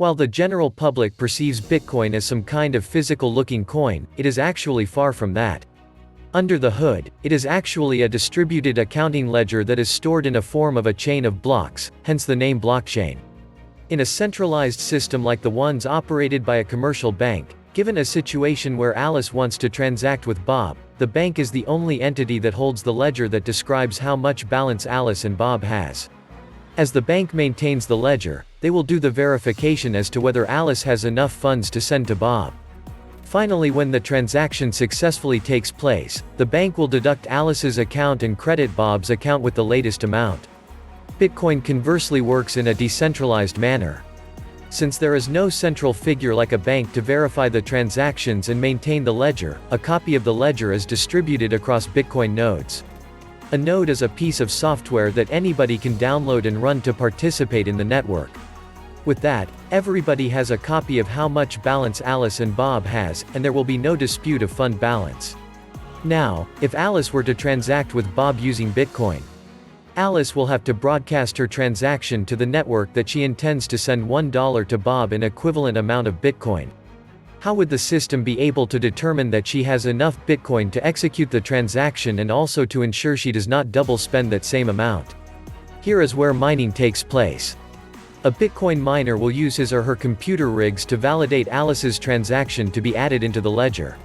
While the general public perceives Bitcoin as some kind of physical-looking coin, it is actually far from that. Under the hood, it is actually a distributed accounting ledger that is stored in a form of a chain of blocks, hence the name blockchain. In a centralized system like the ones operated by a commercial bank, given a situation where Alice wants to transact with Bob, the bank is the only entity that holds the ledger that describes how much balance Alice and Bob has. As the bank maintains the ledger, they will do the verification as to whether Alice has enough funds to send to Bob. Finally, when the transaction successfully takes place, the bank will deduct Alice's account and credit Bob's account with the latest amount. Bitcoin conversely works in a decentralized manner. Since there is no central figure like a bank to verify the transactions and maintain the ledger, a copy of the ledger is distributed across Bitcoin nodes. A node is a piece of software that anybody can download and run to participate in the network. With that, everybody has a copy of how much balance Alice and Bob has, and there will be no dispute of fund balance. Now, if Alice were to transact with Bob using Bitcoin, Alice will have to broadcast her transaction to the network that she intends to send $1 to Bob in equivalent amount of Bitcoin. How would the system be able to determine that she has enough Bitcoin to execute the transaction and also to ensure she does not double spend that same amount? Here is where mining takes place. A Bitcoin miner will use his or her computer rigs to validate Alice's transaction to be added into the ledger.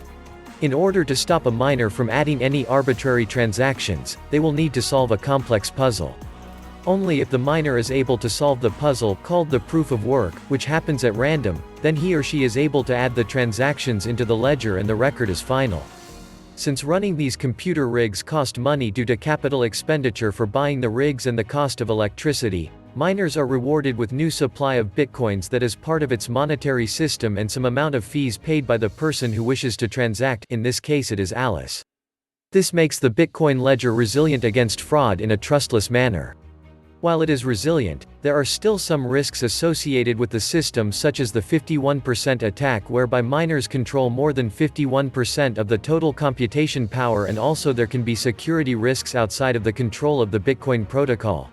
In order to stop a miner from adding any arbitrary transactions, they will need to solve a complex puzzle. Only if the miner is able to solve the puzzle, called the proof of work, which happens at random, then he or she is able to add the transactions into the ledger and the record is final. Since running these computer rigs cost money due to capital expenditure for buying the rigs and the cost of electricity, miners are rewarded with new supply of bitcoins that is part of its monetary system and some amount of fees paid by the person who wishes to transact, in this case it is Alice. This makes the Bitcoin ledger resilient against fraud in a trustless manner. While it is resilient, there are still some risks associated with the system, such as the 51% attack whereby miners control more than 51% of the total computation power, and also there can be security risks outside of the control of the Bitcoin protocol.